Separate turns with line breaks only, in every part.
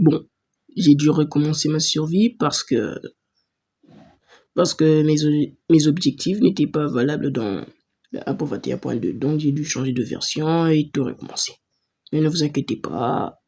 Bon, j'ai dû recommencer ma survie parce que mes objectifs n'étaient pas valables dans la 1.21.2. Donc j'ai dû changer de version et tout recommencer. Mais ne vous inquiétez pas,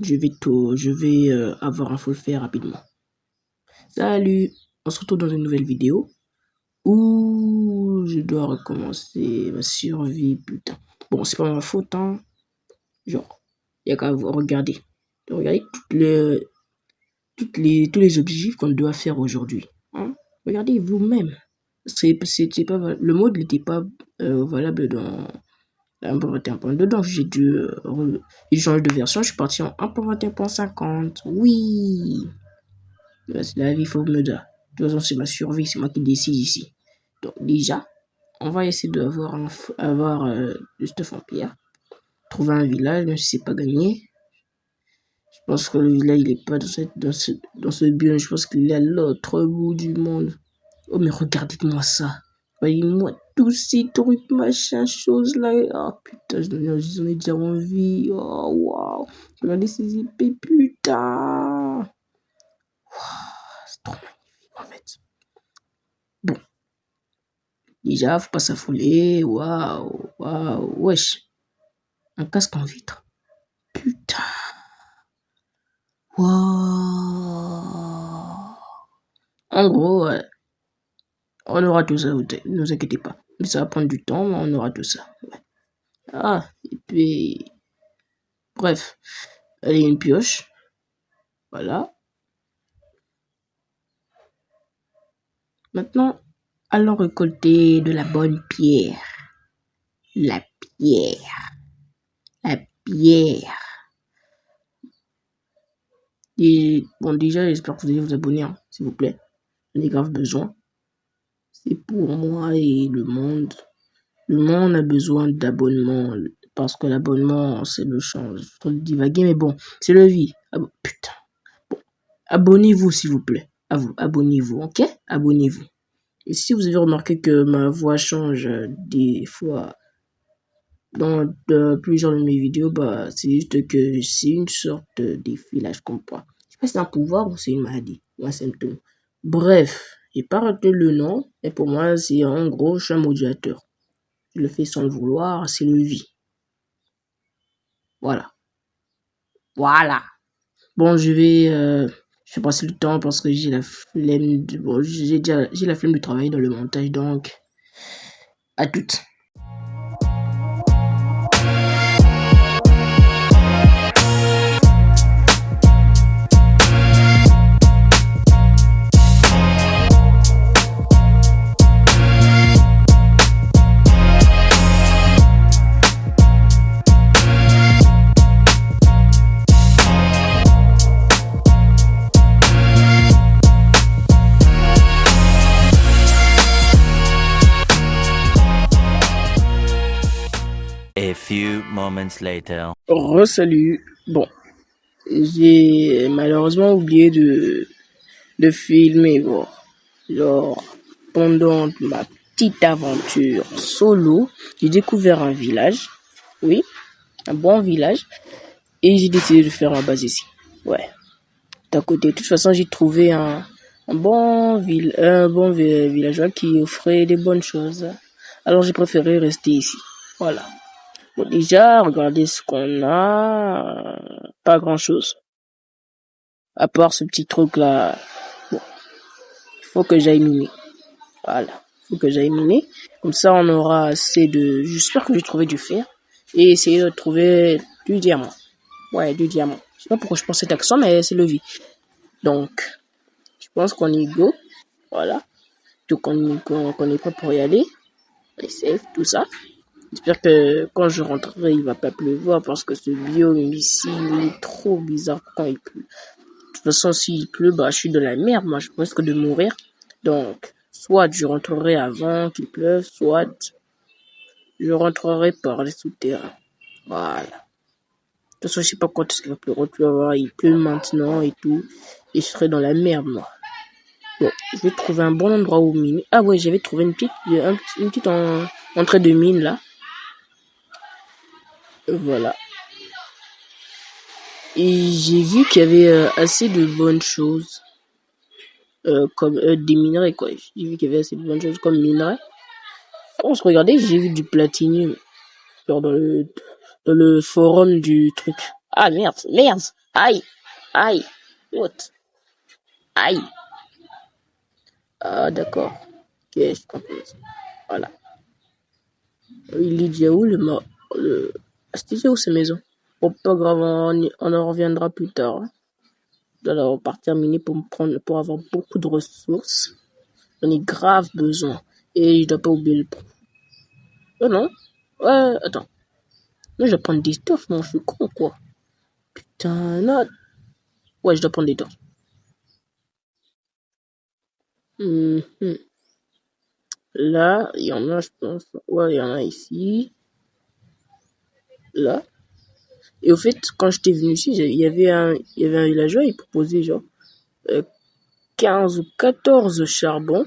je vais avoir un full faire rapidement. Salut, on se retrouve dans une nouvelle vidéo où je dois recommencer ma survie, putain. Bon, c'est pas ma faute, hein. Genre, il y a qu'à regarder. Regardez tous les objectifs qu'on doit faire aujourd'hui. Hein? Regardez vous-même. C'était pas le mode n'était pas valable dans la 1.21.2, donc j'ai dû changer de version. Je suis parti en 1.21.50. Oui, c'est la vie, faut me dire. De toute façon, c'est ma survie, c'est moi qui décide ici. Donc déjà, on va essayer d'avoir le stuff en pierre. Trouver un village, même si c'est pas gagné. Je pense que le village, il est pas dans ce biome. Je pense qu'il est à l'autre bout du monde. Oh, mais regardez-moi ça. Voyez-moi tous ces trucs, machin, choses là. Oh putain, j'en ai déjà envie. Oh waouh. Regardez ces épées, putain. Wow, c'est trop magnifique en fait. Bon. Déjà, faut pas s'affoler. Waouh, waouh, wesh. Un casque en vitre. Putain. Waouh. En gros, on aura tout ça, ne vous inquiétez pas. Mais ça va prendre du temps, mais on aura tout ça. Ouais. Ah, et puis... Bref, allez, une pioche. Voilà. Maintenant, allons récolter de la bonne pierre. La pierre. La pierre. Et bon, déjà, j'espère que vous allez vous abonner, hein, s'il vous plaît. J'en ai grave besoin. C'est pour moi et le monde. Le monde a besoin d'abonnement. Parce que l'abonnement, c'est le change. Je peux divaguer, mais bon, c'est le vie. Ah, putain. Bon, abonnez-vous, s'il vous plaît. À vous, abonnez-vous, ok? Abonnez-vous. Et si vous avez remarqué que ma voix change des fois dans plusieurs de mes vidéos, bah, c'est juste que c'est une sorte de défilage comme quoi. Je sais pas si c'est un pouvoir ou c'est une maladie ou un symptôme. Bref, j'ai pas retenu le nom, et pour moi, c'est en gros, je suis un modulateur. Je le fais sans le vouloir, c'est le vie. Voilà. Voilà. Bon, je vais passer le temps parce que j'ai la flemme j'ai la flemme de travailler dans le montage, donc à toutes.
A few moments later.
Salut. Bon, j'ai malheureusement oublié de filmer. Bon, genre, pendant ma petite aventure solo, j'ai découvert un village. Oui, un bon village. Et j'ai décidé de faire ma base ici. Ouais, d'à côté. De toute façon, j'ai trouvé un bon villageois qui offrait des bonnes choses. Alors, j'ai préféré rester ici. Voilà. Bon, déjà, regardez ce qu'on a. Pas grand chose. À part ce petit truc là. Bon, il faut que j'aille miner. Voilà. Il faut que j'aille miner. Comme ça, on aura assez de... J'espère que je vais trouver du fer. Et essayer de trouver du diamant. Ouais, du diamant. Je sais pas pourquoi je pense cet accent, mais c'est le vie. Donc, je pense qu'on est go. Voilà. Donc, qu'on est prêt pour y aller. Les safe, tout ça. J'espère que quand je rentrerai, il va pas pleuvoir parce que ce biome ici, il est trop bizarre quand il pleut. De toute façon, s'il pleut, bah, je suis de la merde. Moi, je risque de mourir. Donc, soit je rentrerai avant qu'il pleuve, soit je rentrerai par les souterrains. Voilà. De toute façon, je sais pas quand est-ce qu'il va pleuvoir. Tu vas voir, il pleut maintenant et tout. Et je serai dans la merde, moi. Bon, je vais trouver un bon endroit où miner. Ah ouais, j'avais trouvé une petite entrée de mine, là. Voilà. Et j'ai vu qu'il y avait assez de bonnes choses, comme des minerais, quoi. J'ai vu qu'il y avait assez de bonnes choses comme minerais. Quand je regardais, j'ai vu du platinium, genre dans le forum du truc. Ah merde, aïe, what, aïe. Ah d'accord, ok, je comprends. Voilà. Il est déjà où le... C'était déjà où sa maison? Bon, pas grave, on en reviendra plus tard. Hein. Je dois d'abord partir miner pour avoir beaucoup de ressources. J'en ai grave besoin. Et je dois pas oublier le prix. Oh non? Ouais, attends. Non, je dois prendre des torches, non, je suis con, quoi. Putain, non. Ouais, je dois prendre des torches. Là, il y en a, je pense. Ouais, il y en a ici. Là. Et au fait, quand j'étais venu ici, il y avait un villageois, il proposait genre 15 ou 14 charbons.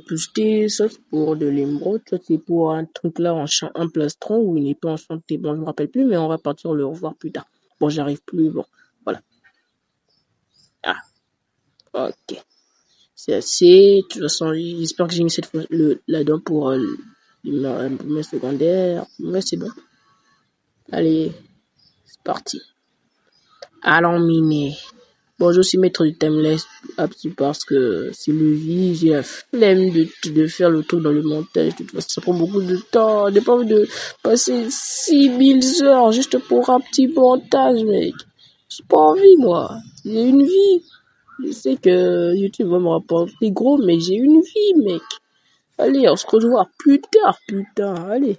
Plus des sauces pour de l'émeraude. Ça, c'est pour un truc là en plastron où il n'est pas enchanté. Bon, je me rappelle plus, mais on va partir le revoir plus tard. Bon, j'arrive plus. Bon, voilà. Ah, ok. C'est assez. De toute façon, j'espère que j'ai mis cette fois là-dedans pour mes secondaires. Mais c'est bon. Allez, c'est parti. Allons miner. Bon, je suis maître du timeless parce que c'est le vie, j'ai la flemme de faire le truc dans le montage. De toute façon, ça prend beaucoup de temps. J'ai pas envie de passer 6000 heures juste pour un petit montage, mec. J'ai pas envie, moi. J'ai une vie. Je sais que YouTube va me rapporter gros, mais j'ai une vie, mec. Allez, on se revoit plus tard, putain. Allez.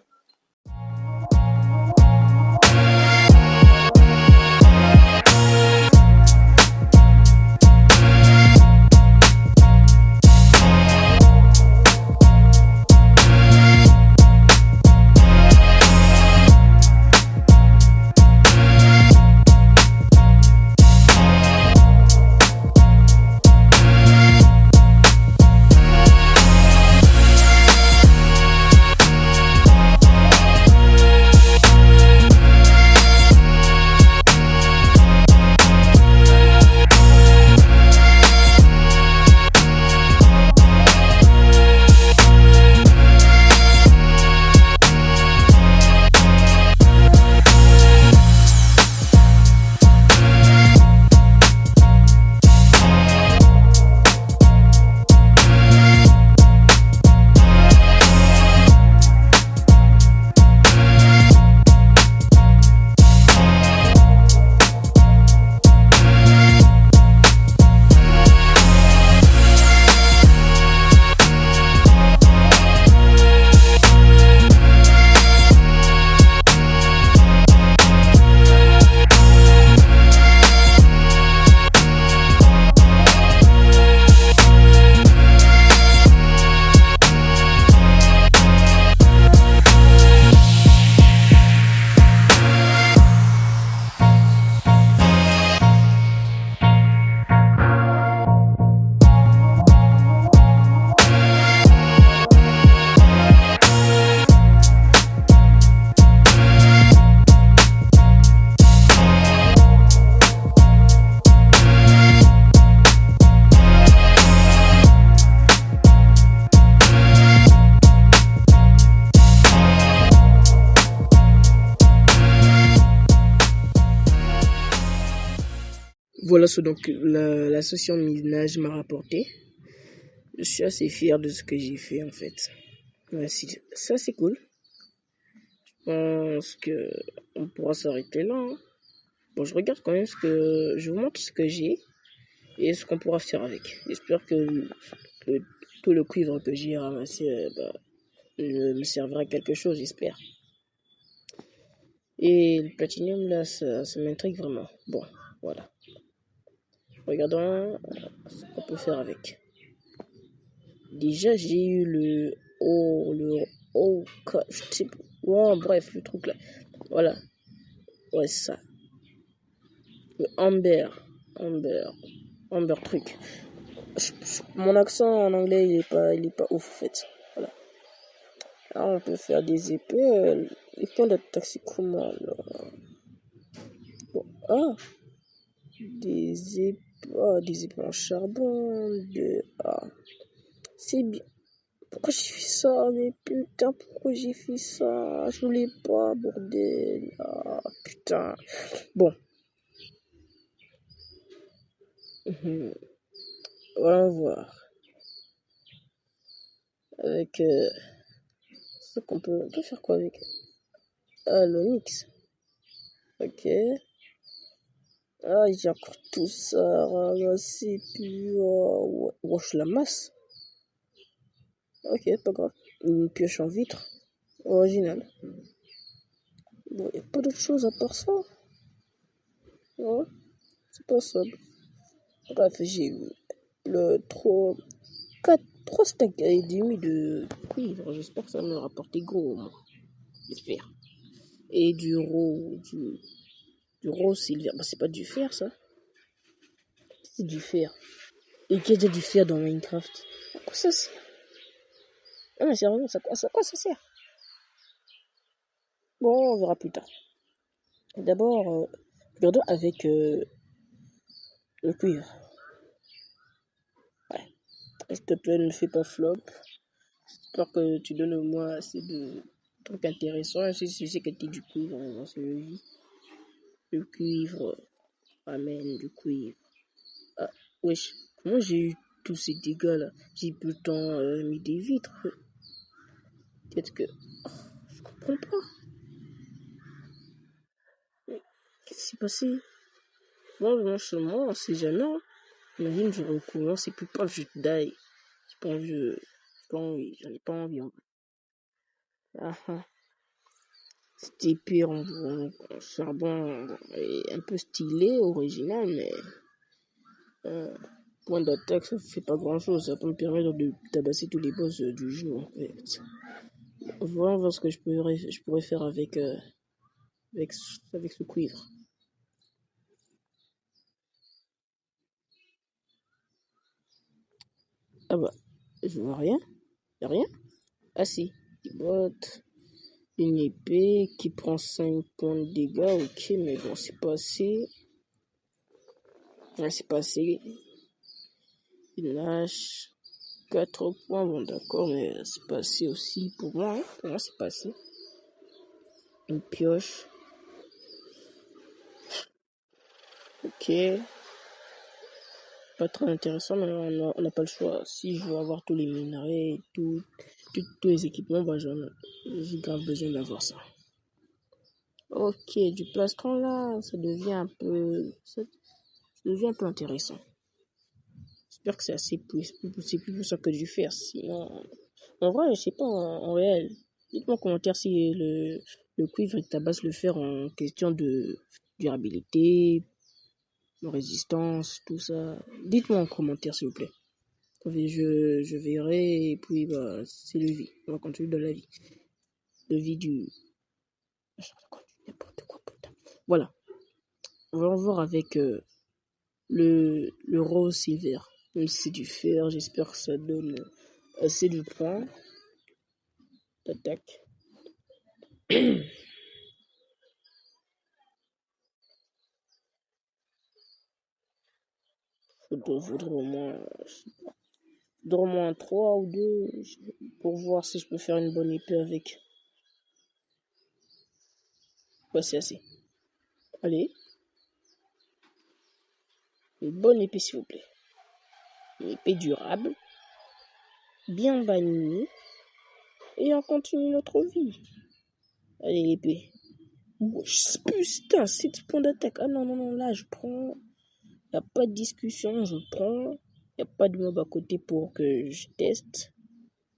Voilà ce donc la session de minage m'a rapporté. Je suis assez fier de ce que j'ai fait en fait. Ouais, ça c'est cool. Je pense que on pourra s'arrêter là. Hein. Bon, je regarde quand même je vous montre ce que j'ai et ce qu'on pourra faire avec. J'espère que tout le cuivre que j'ai ramassé me servira à quelque chose, j'espère. Et le platinium là, ça m'intrigue vraiment. Bon, voilà. Regardons ce qu'on peut faire avec. Déjà, j'ai eu le je sais pas. Bon, bref, le truc là. Voilà. Ouais, c'est ça. Le Amber truc. Mon accent en anglais, il est pas ouf, en fait. Voilà. Là, on peut faire des épées. Les points d'attaque, c'est comment, là? Bon, Ah, des épées en charbon, c'est bien. Pourquoi j'ai fait ça? Mais putain, pourquoi j'ai fait ça? Je voulais pas, bordel. Ah, putain. Bon. On va voir. Avec ce qu'on peut faire quoi avec? Ah, l'onyx. Ok. Ah, j'ai encore tout ça ramassé, puis wesh la masse. Ok, pas grave. Une pioche en vitre. Original. Bon, y a pas d'autre chose à part ça. Ouais, c'est pas ça. Bref, j'ai eu trois stacks et demi de cuivre. J'espère que ça me rapporte gros, moi. J'espère. Et du rose silver. Bah, c'est pas du fer, ça. C'est du fer. Et qu'il y a déjà du fer dans Minecraft. À quoi ça sert? Ah, mais sérieusement, à quoi ça sert? Bon, on verra plus tard. D'abord, regardons avec le cuivre. Ouais. S'il te plaît, ne fais pas flop. J'espère que tu donnes au moins assez de trucs intéressants. Si c'est que tu du cuivre, c'est le vie. Le cuivre ramène du cuivre. Ah, wesh, comment j'ai eu tous ces dégâts là? J'ai plus le temps mis des vitres. Peut-être que. Oh, je comprends pas. Mais qu'est-ce qui s'est passé? Moi, on sait jamais. Hein. Imagine, je recommence et plus pas, je die. J'ai pas envie, j'en ai pas envie. Ah, ah. C'était pire en charbon, et un peu stylé, original, mais point d'attaque, ça fait pas grand chose. Ça peut me permettre de tabasser tous les boss du jeu, en fait. Voyons voir ce que je pourrais faire avec ce cuivre. Ah bah, je vois rien. Y'a rien? Ah si, des bottes. Une épée qui prend 5 points de dégâts, ok, mais bon, c'est pas assez. Ouais, c'est pas assez. Une hache, 4 points, bon d'accord, mais c'est pas assez aussi pour moi. Hein. Pour moi, c'est pas assez. Une pioche. Ok. Pas très intéressant, mais on n'a pas le choix. Si je veux avoir tous les minerais, tous les équipements, bah j'ai grave besoin d'avoir ça. Ok, du plastron là, ça devient un peu intéressant. J'espère que c'est assez c'est plus pour ça que du fer. Sinon, en vrai, je sais pas, en réel. Dites-moi en commentaire si le cuivre tabasse le fer en question de durabilité, de résistance, tout ça. Dites-moi en commentaire, s'il vous plaît. Je verrai, et puis, bah, c'est le vie. On va continuer dans la vie. Le vie du. N'importe quoi, putain. Voilà. On va en voir avec le rose silver. Même si c'est du fer, j'espère que ça donne assez de points d'attaque. Faudrait au moins 3 ou 2 pour voir si je peux faire une bonne épée avec. Ouais, c'est assez. Allez. Une bonne épée, s'il vous plaît. Une épée durable. Bien bannie. Et on continue notre vie. Allez, l'épée. Putain, 7 points d'attaque. Ah non, là, je prends. Y a pas de discussion, je prends. Y a pas de mob à côté pour que je teste.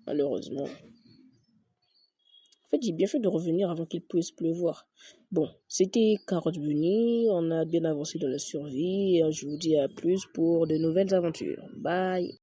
Malheureusement. En fait, j'ai bien fait de revenir avant qu'il puisse pleuvoir. Bon, c'était Carotte Bunny. On a bien avancé dans la survie. Et je vous dis à plus pour de nouvelles aventures. Bye.